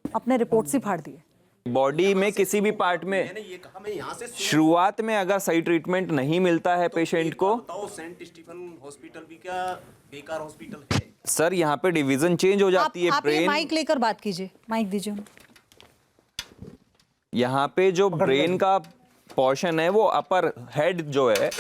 अपने रिपोर्ट्स ही फाड़ दिए। बॉडी में किसी भी पार्ट में शुरुआत में अगर सही ट्रीटमेंट नहीं मिलता है पेशेंट को, सेंट स्टीफन हॉस्पिटल भी क्या बेकार हॉस्पिटल है? सर यहाँ पे डिवीजन चेंज हो जाती है। आप ये ब्रेन, माइक लेकर बात कीजिए, माइक दीजिए उन्हें। यहाँ पे जो ब्रेन का पोर्शन है वो अपर हेड जो है,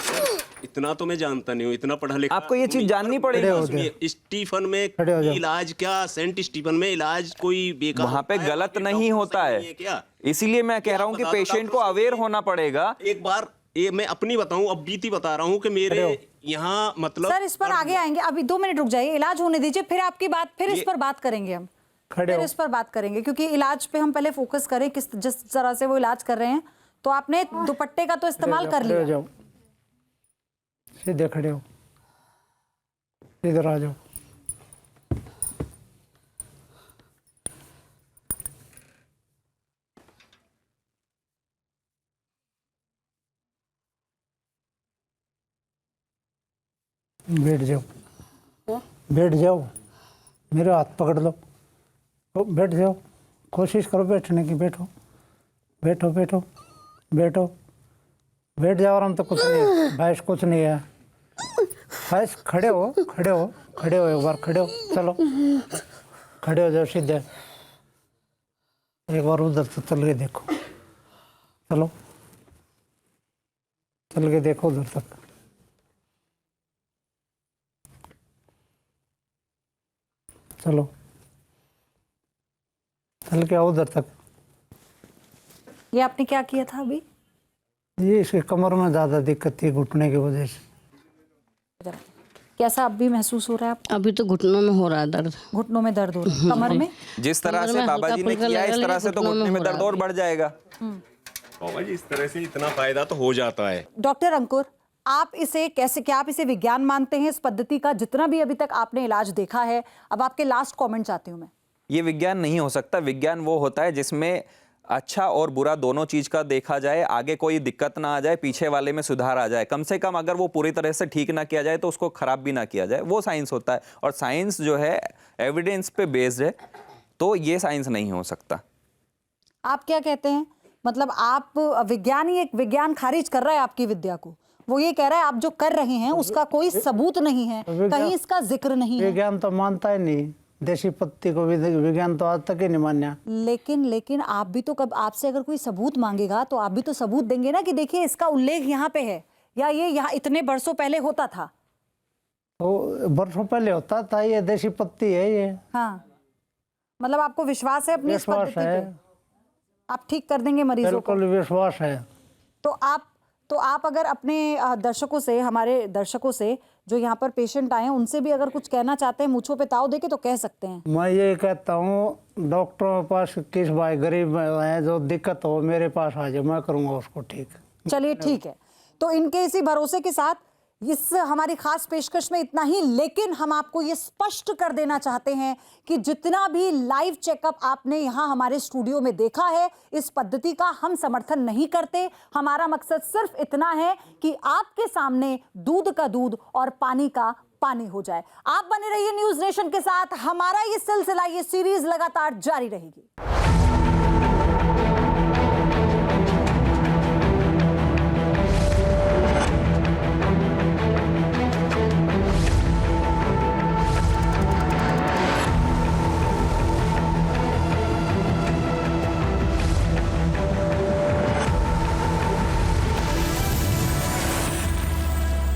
इतना तो मैं जानता नहीं हूँ, इतना पढ़ा लिखा। आपको ये चीज जाननी पड़ेगी। स्टीफन में इलाज क्या, सेंट स्टीफन में इलाज कोई बेकार वहाँ पे गलत नहीं होता है क्या? इसीलिए मैं कह रहा हूँ कि पेशेंट को अवेयर होना पड़ेगा। एक बार ये मैं अपनी बताऊं, अब बीती बता रहा हूँ कि मेरे यहाँ मतलब सर इस पर आगे आएंगे, अभी 2 मिनट रुक जाइए, इलाज होने दीजिए, फिर आपकी बात, फिर इस पर बात करेंगे हम, फिर इस पर बात करेंगे, क्योंकि इलाज पे हम पहले फोकस करें किस जिस तरह से वो इलाज कर रहे हैं। तो आपने दुपट्टे का तो इस्तेमाल कर लिया। सीधे खड़े हो, इधर आ जाओ। बैठ जाओ, बैठ जाओ, मेरे हाथ पकड़ लो, बैठ जाओ, कोशिश करो बैठने की, बैठो बैठो बैठो बैठो, बैठ जाओ, आराम तो कुछ नहीं है, भैंस कुछ नहीं है, भैंस खड़े हो, खड़े हो, खड़े हो, एक बार खड़े हो, चलो खड़े हो जाओ सीधे, एक बार उधर तो चल के देखो, चलो चल के देखो उधर तक, चलो चल के आओ उधर तक। ये आपने क्या किया था अभी? ये इसके कमर में ज्यादा दिक्कत थी घुटने की वजह से। कैसा अब भी महसूस हो रहा है आपको? अभी तो घुटनों में हो रहा है दर्द, घुटनों में दर्द हो रहा है, कमर में? जिस तरह से बाबा जी ने किया इस तरह से तो घुटने में दर्द और बढ़ जाएगा। बाबा जी इस तरह से इतना फायदा तो हो जाता है। डॉक्टर अंकुर, आप इसे कैसे, क्या आप इसे विज्ञान मानते हैं? इस पद्धति का जितना भी अभी तक आपने इलाज देखा है, अब आपके लास्ट कमेंट चाहती हूँ मैं। ये विज्ञान नहीं हो सकता। विज्ञान वो होता है जिसमें अच्छा और बुरा दोनों चीज का देखा जाए, आगे कोई दिक्कत ना आ जाए, पीछे वाले में सुधार आ जाए। कम से कम अगर वो पूरी तरह से ठीक ना किया जाए तो उसको खराब भी ना किया जाए, वो साइंस होता है। और साइंस जो है एविडेंस पे बेस्ड है, तो ये साइंस नहीं हो सकता। आप क्या कहते हैं? मतलब आप विज्ञान ही, एक विज्ञान खारिज कर रहा है आपकी विद्या को, वो ये कह रहा है आप जो कर रहे हैं उसका कोई सबूत नहीं है, कहीं इसका जिक्र नहीं है। विज्ञान तो मानता ही नहीं, देशी पत्ती को भी विज्ञान तो आज तक ही नहीं मान्या। लेकिन आप भी तो, कब आपसे अगर कोई सबूत मांगेगा तो आप भी तो सबूत देंगे ना कि देखिए इसका उल्लेख यहाँ पे है, या ये यहाँ इतने बरसों पहले होता था। तो बरसों पहले होता था, ये देशी पत्ती है ये। हाँ, मतलब आपको विश्वास है अपनी इस विश्वास पद्धति है, पे? आप ठीक कर देंगे मरीजों को? बिल्कुल विश्वास है। तो आप अगर अपने दर्शकों से, हमारे दर्शकों से जो यहाँ पर पेशेंट आए हैं, उनसे भी अगर कुछ कहना चाहते हैं, मूंछों पे ताव देके, तो कह सकते हैं। मैं ये कहता हूँ डॉक्टरों के पास किस भाई गरीब है, जो दिक्कत हो मेरे पास आ जाए, मैं करूँगा उसको ठीक। चलिए ठीक है, तो इनके इसी भरोसे के साथ इस हमारी खास पेशकश में इतना ही। लेकिन हम आपको ये स्पष्ट कर देना चाहते हैं कि जितना भी लाइव चेकअप आपने यहाँ हमारे स्टूडियो में देखा है, इस पद्धति का हम समर्थन नहीं करते। हमारा मकसद सिर्फ इतना है कि आपके सामने दूध का दूध और पानी का पानी हो जाए। आप बने रहिए न्यूज नेशन के साथ, हमारा ये सिलसिला, ये सीरीज लगातार जारी रहेगी।